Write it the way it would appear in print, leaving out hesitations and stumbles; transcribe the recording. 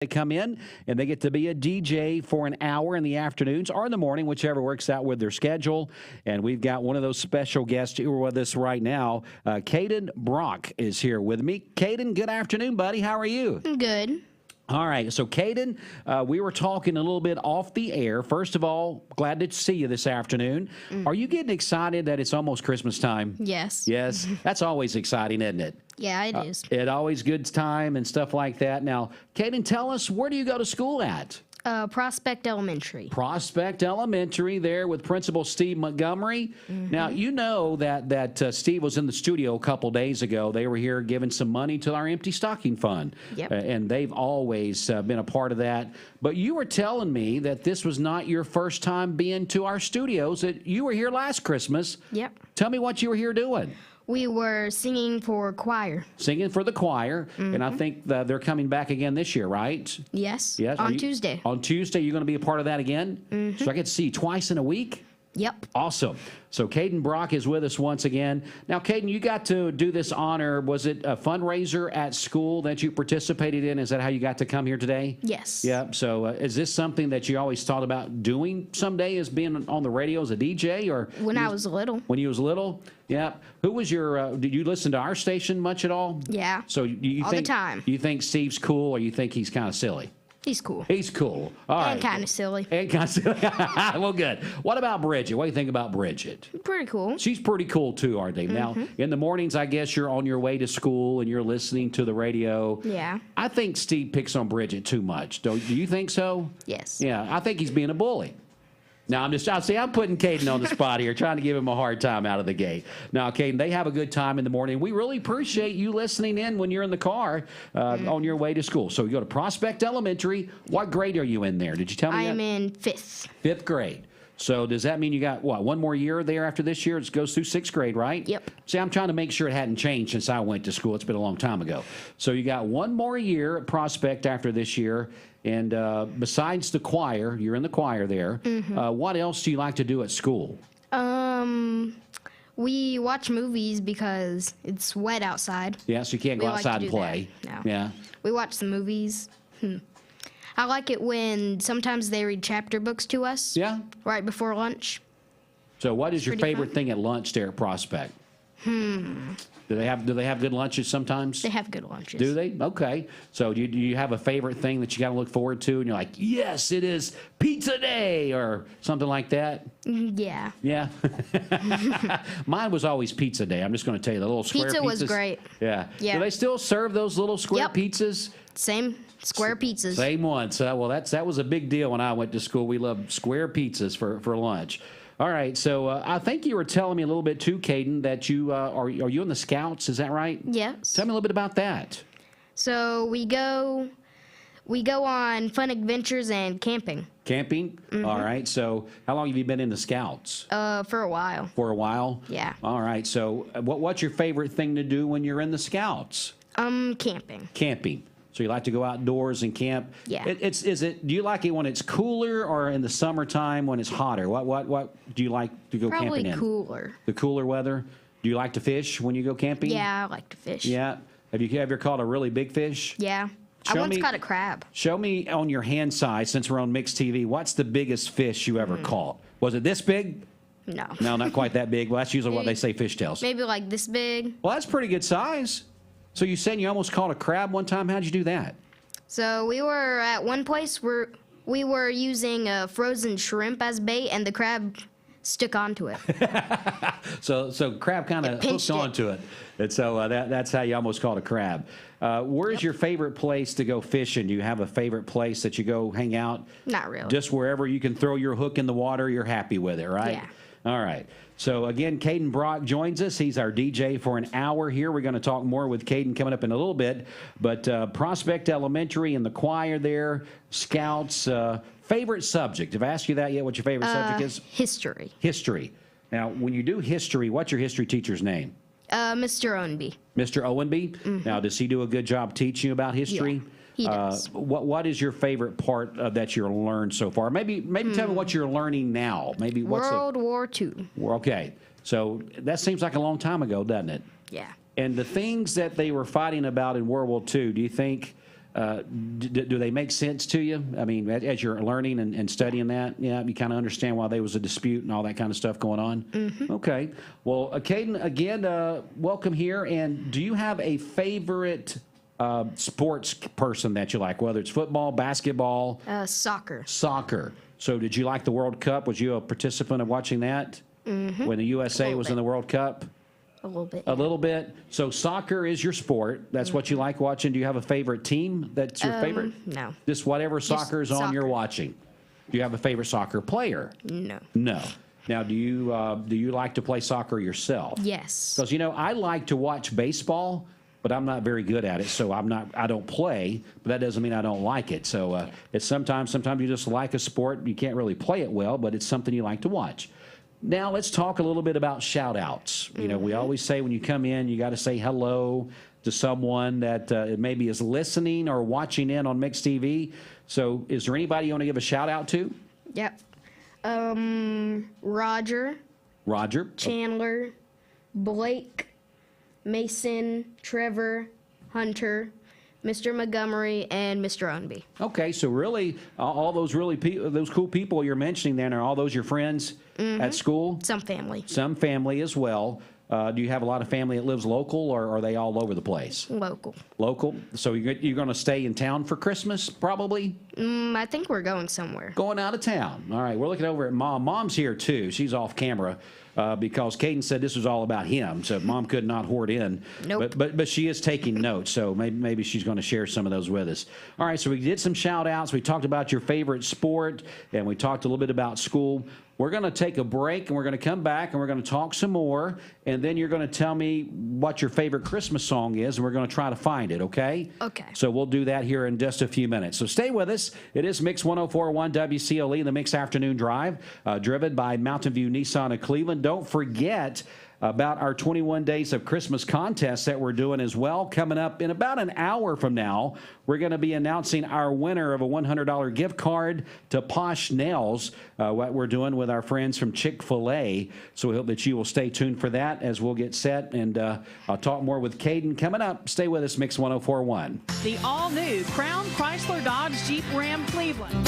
They come in and they get to be a DJ for an hour in the afternoons or in the morning, whichever works out with their schedule. And we've got one of those special guests who are with us right now. Cayden Brock is here with me. Cayden, good afternoon, buddy. How are you? Good. All right, so Cayden, we were talking a little bit off the air. First of all, glad to see you this afternoon. Are you getting excited that it's almost Christmas time? Yes. Yes, that's always exciting, isn't it? Yeah, it is. It always good time and stuff like that. Now, Cayden, tell us, where do you go to school at? Prospect Elementary. Prospect Elementary there with Principal Steve Montgomery. Now, you know that Steve was in the studio a couple days ago. They were here giving some money to our Empty Stocking Fund. Yep. And they've always been a part of that. But you were telling me that this was not your first time being to our studios, that you were here last Christmas. Yep. Tell me what you were here doing. We were singing for choir. Singing for the choir, and I think that they're coming back again this year, right? Yes. Yes. On Tuesday. On Tuesday, you're going to be a part of that again? So I get to see you twice in a week? Yep. Awesome. So Cayden Brock is with us once again. Now, Cayden, you got to do this honor. Was it a fundraiser at school that you participated in? Is that how you got to come here today? Yes. Yeah. So is this something that you always thought about doing someday, as being on the radio as a DJ? Or When I was little. when you was little? Yeah. Who was your, did you listen to our station much at all? Yeah. So you All think, the time. You think Steve's cool, or you think he's kind of silly? He's cool. He's cool. All right. And kind of silly. And kind of silly. Well, good. What about Bridget? What do you think about Bridget? Pretty cool. She's pretty cool too, aren't they? Now, in the mornings, I guess you're on your way to school and you're listening to the radio. Yeah. I think Steve picks on Bridget too much. Do you think so? Yes. Yeah, I think he's being a bully. Now, I'm putting Cayden on the spot here, trying to give him a hard time out of the gate. Now, Cayden, they have a good time in the morning. We really appreciate you listening in when you're in the car on your way to school. So you go to Prospect Elementary. What grade are you in there? Did you tell me I am yet? in 5th. 5th grade. So does that mean you got, what, one more year there after this year? It goes through 6th grade, right? Yep. See, I'm trying to make sure it hadn't changed since I went to school. It's been a long time ago. So you got one more year at Prospect after this year. And besides the choir, you're in the choir there. What else do you like to do at school? We watch movies because it's wet outside. Yeah, so you can't go We like to outside and do play. that. No. Yeah. We watch the movies. I like it when sometimes they read chapter books to us. Yeah. Right before lunch. So what is your Pretty favorite fun. thing at lunch there at Prospect? Do they have good lunches sometimes? They have good lunches. Do they? Okay. So do you have a favorite thing that you got to look forward to, and you're like, yes, it is pizza day, or something like that? Yeah. Yeah. Mine was always pizza day. I'm just going to tell you, the little square Pizza was pizzas. great. Yeah. Yeah. Do they still serve those little square Yep. pizzas? Same square pizzas. Same one. So, well, that was a big deal when I went to school. We loved square pizzas for lunch. All right, so I think you were telling me a little bit too, Cayden, that you are you in the Scouts? Is that right? Yes. Tell me a little bit about that. So we go on fun adventures and camping. Camping. All right. So how long have you been in the Scouts? For a while. For a while. Yeah. All right. So what's your favorite thing to do when you're in the Scouts? Camping. Camping. So you like to go outdoors and camp? Yeah. Do you like it when it's cooler or in the summertime when it's hotter? What do you like to go Probably camping in? cooler. The cooler weather. Do you like to fish when you go camping? Yeah, I like to fish. Yeah. Have you ever caught a really big fish? Yeah. I Show once me- caught a crab. Show me on your hand size, since we're on Mixed TV, what's the biggest fish you ever caught? Was it this big? No. No, not quite that big. Well, that's usually what they say fish tails. Maybe like this big. Well, that's pretty good size. So you saying you almost caught a crab one time? How'd you do that? So we were at one place where we were using a frozen shrimp as bait, and the crab stuck onto it. So crab kind of It pinched hooked it. onto it. And so that's how you almost caught a crab. Where's your favorite place to go fishing? Do you have a favorite place that you go hang out? Not really. Just wherever you can throw your hook in the water, you're happy with it, right? Yeah. All right. So, again, Cayden Brock joins us. He's our DJ for an hour here. We're going to talk more with Cayden coming up in a little bit. But Prospect Elementary and the choir there, Scouts, favorite subject. Have I asked you that yet, what your favorite subject is? History. History. Now, when you do history, what's your history teacher's name? Mr. Owenby. Mr. Owenby? Now, does he do a good job teaching you about history? Yeah. He does. What is your favorite part that you've learned so far? Maybe tell me what you're learning now. Maybe what's World War II. okay. So that seems like a long time ago, doesn't it? Yeah. And the things that they were fighting about in World War II, do you think Do they make sense to you? I mean, as you're learning and studying that, yeah, you kind of understand why there was a dispute and all that kind of stuff going on? Mm-hmm. Okay. Well, Cayden, again, welcome here. And do you have a favorite sports person that you like, whether it's football, basketball? Soccer. Soccer. So did you like the World Cup? Was you a participant of watching that? Mm-hmm. When the USA was in the World Cup? A little bit. A little bit. So soccer is your sport. That's what you like watching. Do you have a favorite team that's your favorite? No. Just whatever soccer's on, you're soccer. watching. Do you have a favorite soccer player? No. No. Now, do you like to play soccer yourself? Yes. Because I like to watch baseball, but I'm not very good at it, so I don't play. But that doesn't mean I don't like it. So it's sometimes you just like a sport. You can't really play it well, but it's something you like to watch. Now let's talk a little bit about shout outs. We always say when you come in, you got to say hello to someone that maybe is listening or watching in on Mix TV. So is there anybody you want to give a shout out to? Yep. Roger. Chandler. Blake. Mason. Trevor. Hunter. Mr. Montgomery, and Mr. Unby. Okay, so really, all those those cool people you're mentioning then, are all those your friends at school? Some family. Some family as well. Do you have a lot of family that lives local, or are they all over the place? Local. Local? So you're going to stay in town for Christmas, probably? I think we're going somewhere. Going out of town. All right, we're looking over at Mom. Mom's here, too. She's off camera. Because Cayden said this was all about him, so Mom could not hoard in. Nope. But she is taking notes, so maybe she's going to share some of those with us. All right, so we did some shout-outs. We talked about your favorite sport, and we talked a little bit about school. We're going to take a break, and we're going to come back, and we're going to talk some more, and then you're going to tell me what your favorite Christmas song is, and we're going to try to find it, okay? Okay. So we'll do that here in just a few minutes. So stay with us. It is Mix 104.1 WCLE, the Mix Afternoon Drive, driven by Mountain View Nissan of Cleveland. Don't forget about our 21 Days of Christmas contest that we're doing as well. Coming up in about an hour from now, we're going to be announcing our winner of a $100 gift card to Posh Nails, what we're doing with our friends from Chick-fil-A. So we hope that you will stay tuned for that as we'll get set. And I'll talk more with Cayden coming up. Stay with us, Mix 104.1. The all-new Crown Chrysler Dodge Jeep Ram Cleveland.